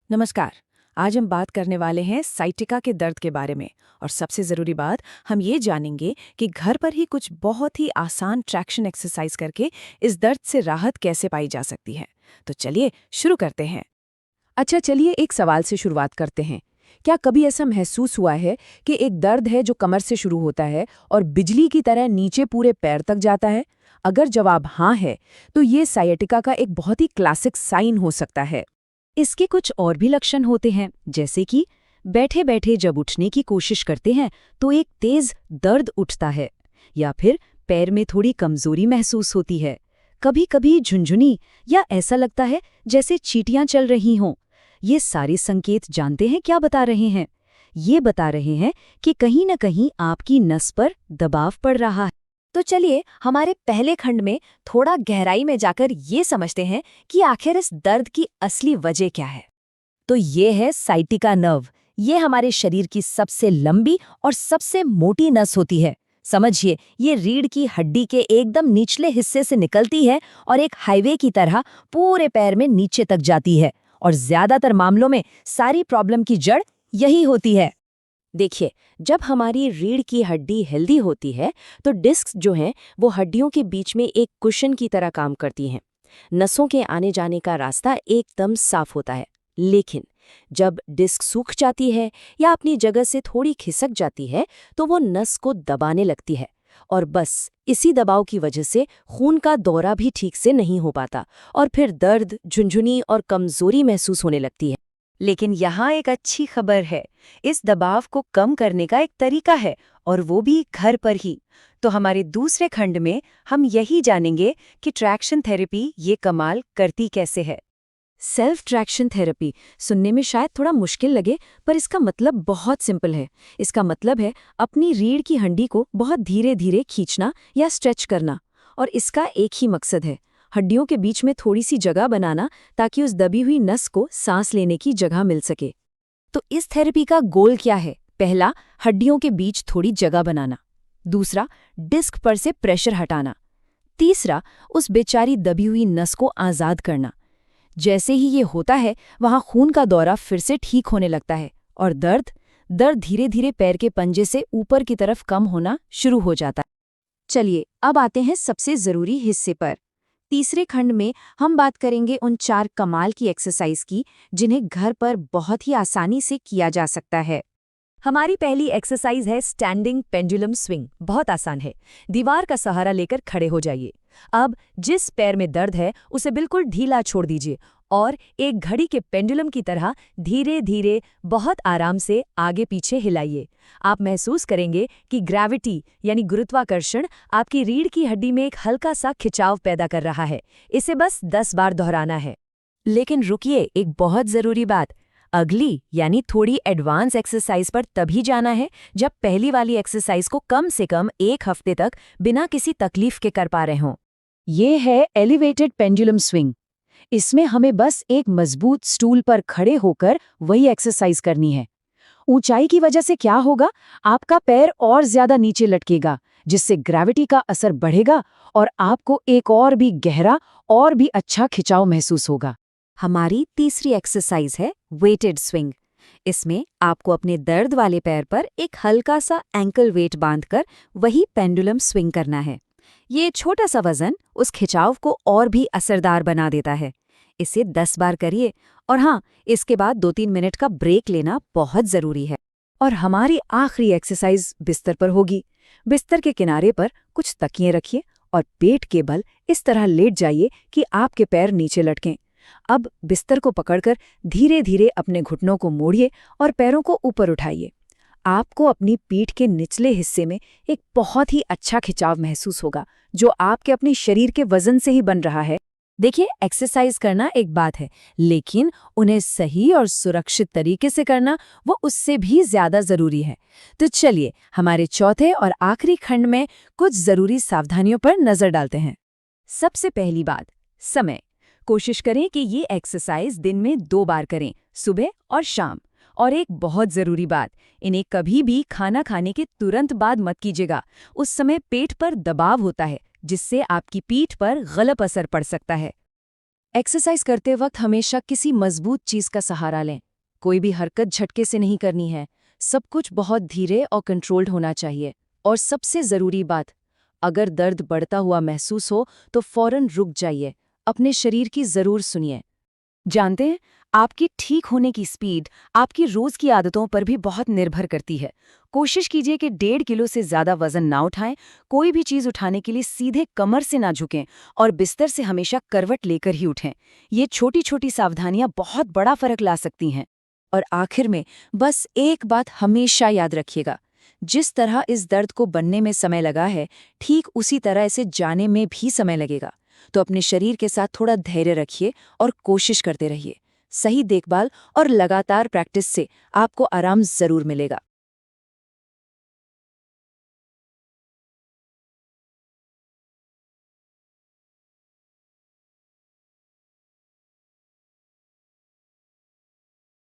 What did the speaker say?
नमस्कार। आज हम बात करने वाले हैं साइटिका के दर्द के बारे में। और सबसे ज़रूरी बात, हम ये जानेंगे कि घर पर ही कुछ बहुत ही आसान ट्रैक्शन एक्सरसाइज करके इस दर्द से राहत कैसे पाई जा सकती है। तो चलिए शुरू करते हैं। अच्छा, चलिए एक सवाल से शुरुआत करते हैं। क्या कभी ऐसा महसूस हुआ है कि एक दर्द है जो कमर से शुरू होता है और बिजली की तरह नीचे पूरे पैर तक जाता है? अगर जवाब हाँ है, तो ये साइटिका का एक बहुत ही क्लासिक साइन हो सकता है। इसके कुछ और भी लक्षण होते हैं, जैसे कि बैठे बैठे जब उठने की कोशिश करते हैं तो एक तेज दर्द उठता है, या फिर पैर में थोड़ी कमजोरी महसूस होती है। कभी कभी झुंझुनी, या ऐसा लगता है जैसे चींटियां चल रही हों। ये सारे संकेत जानते हैं क्या बता रहे हैं? ये बता रहे हैं कि कहीं न कहीं आपकी नस पर दबाव पड़ रहा है। तो चलिए हमारे पहले खंड में थोड़ा गहराई में जाकर ये समझते हैं कि आखिर इस दर्द की असली वजह क्या है। तो ये है साइटिका नर्व। ये हमारे शरीर की सबसे लंबी और सबसे मोटी नस होती है। समझिए, ये रीढ़ की हड्डी के एकदम निचले हिस्से से निकलती है और एक हाईवे की तरह पूरे पैर में नीचे तक जाती है। और ज्यादातर मामलों में सारी प्रॉब्लम की जड़ यही होती है। देखिए, जब हमारी रीढ़ की हड्डी हेल्दी होती है तो डिस्क्स जो हैं वो हड्डियों के बीच में एक कुशन की तरह काम करती हैं। नसों के आने जाने का रास्ता एकदम साफ होता है। लेकिन जब डिस्क सूख जाती है या अपनी जगह से थोड़ी खिसक जाती है तो वो नस को दबाने लगती है। और बस इसी दबाव की वजह से खून का दौरा भी ठीक से नहीं हो पाता और फिर दर्द, झुंझुनी और कमजोरी महसूस होने लगती है। लेकिन यहाँ एक अच्छी खबर है। इस दबाव को कम करने का एक तरीका है, और वो भी घर पर ही। तो हमारे दूसरे खंड में हम यही जानेंगे कि ट्रैक्शन थेरेपी ये कमाल करती कैसे है। सेल्फ ट्रैक्शन थेरेपी सुनने में शायद थोड़ा मुश्किल लगे, पर इसका मतलब बहुत सिंपल है। इसका मतलब है अपनी रीढ़ की हड्डी को बहुत धीरे धीरे खींचना या स्ट्रेच करना। और इसका एक ही मकसद है, हड्डियों के बीच में थोड़ी सी जगह बनाना, ताकि उस दबी हुई नस को सांस लेने की जगह मिल सके। तो इस थेरेपी का गोल क्या है? पहला, हड्डियों के बीच थोड़ी जगह बनाना। दूसरा, डिस्क पर से प्रेशर हटाना। तीसरा, उस बेचारी दबी हुई नस को आज़ाद करना। जैसे ही ये होता है, वहाँ खून का दौरा फिर से ठीक होने लगता है और दर्द धीरे धीरे पैर के पंजे से ऊपर की तरफ कम होना शुरू हो जाता है। चलिए अब आते हैं सबसे ज़रूरी हिस्से पर। तीसरे खंड में हम बात करेंगे उन 4 कमाल की एक्सरसाइज की, जिन्हें घर पर बहुत ही आसानी से किया जा सकता है। हमारी पहली एक्सरसाइज है स्टैंडिंग पेंडुलम स्विंग। बहुत आसान है। दीवार का सहारा लेकर खड़े हो जाइए। अब जिस पैर में दर्द है उसे बिल्कुल ढीला छोड़ दीजिए और एक घड़ी के पेंडुलम की तरह धीरे धीरे बहुत आराम से आगे पीछे हिलाइए। आप महसूस करेंगे कि ग्रेविटी यानी गुरुत्वाकर्षण आपकी रीढ़ की हड्डी में एक हल्का सा खिंचाव पैदा कर रहा है। इसे बस 10 बार दोहराना है। लेकिन रुकिए, एक बहुत ज़रूरी बात। अगली यानी थोड़ी एडवांस एक्सरसाइज पर तभी जाना है जब पहली वाली एक्सरसाइज को कम से कम 1 हफ्ते तक बिना किसी तकलीफ के कर पा रहे हों। ये है एलिवेटेड पेंडुलम स्विंग। इसमें हमें बस एक मजबूत स्टूल पर खड़े होकर वही एक्सरसाइज करनी है। ऊंचाई की वजह से क्या होगा? आपका पैर और ज्यादा नीचे लटकेगा, जिससे ग्रेविटी का असर बढ़ेगा और आपको एक और भी गहरा और भी अच्छा खिंचाव महसूस होगा। हमारी तीसरी एक्सरसाइज है वेटेड स्विंग। इसमें आपको अपने दर्द वाले पैर पर एक हल्का सा एंकल वेट बांधकर वही पेंडुलम स्विंग करना है। ये छोटा सा वजन उस खिंचाव को और भी असरदार बना देता है। इसे 10 बार करिए और हाँ, इसके बाद 2-3 मिनट का ब्रेक लेना बहुत ज़रूरी है। और हमारी आखिरी एक्सरसाइज बिस्तर पर होगी। बिस्तर के किनारे पर कुछ तकिए रखिए और पेट के बल इस तरह लेट जाइए कि आपके पैर नीचे लटकें। अब बिस्तर को पकड़कर धीरे धीरे अपने घुटनों को मोड़िए और पैरों को ऊपर उठाइए। आपको अपनी पीठ के निचले हिस्से में एक बहुत ही अच्छा खिंचाव महसूस होगा, जो आपके अपने शरीर के वजन से ही बन रहा है। देखिए, एक्सरसाइज करना एक बात है, लेकिन उन्हें सही और सुरक्षित तरीके से करना वो उससे भी ज्यादा जरूरी है। तो चलिए हमारे चौथे और आखिरी खंड में कुछ जरूरी सावधानियों पर नजर डालते हैं। सबसे पहली बात, समय। कोशिश करें कि ये एक्सरसाइज दिन में 2 बार करें, सुबह और शाम। और एक बहुत ज़रूरी बात, इन्हें कभी भी खाना खाने के तुरंत बाद मत कीजिएगा। उस समय पेट पर दबाव होता है, जिससे आपकी पीठ पर गलत असर पड़ सकता है। एक्सरसाइज करते वक्त हमेशा किसी मजबूत चीज का सहारा लें। कोई भी हरकत झटके से नहीं करनी है। सब कुछ बहुत धीरे और कंट्रोल्ड होना चाहिए। और सबसे जरूरी बात, अगर दर्द बढ़ता हुआ महसूस हो तो फौरन रुक जाइए। अपने शरीर की जरूर सुनिए। जानते हैं, आपकी ठीक होने की स्पीड आपकी रोज की आदतों पर भी बहुत निर्भर करती है। कोशिश कीजिए कि 1.5 किलो से ज्यादा वजन ना उठाएं, कोई भी चीज उठाने के लिए सीधे कमर से ना झुकें और बिस्तर से हमेशा करवट लेकर ही उठें। ये छोटी छोटी सावधानियां बहुत बड़ा फर्क ला सकती हैं। और आखिर में बस एक बात हमेशा याद रखिएगा, जिस तरह इस दर्द को बनने में समय लगा है, ठीक उसी तरह इसे जाने में भी समय लगेगा। तो अपने शरीर के साथ थोड़ा धैर्य रखिए और कोशिश करते रहिए। सही देखभाल और लगातार प्रैक्टिस से आपको आराम जरूर मिलेगा।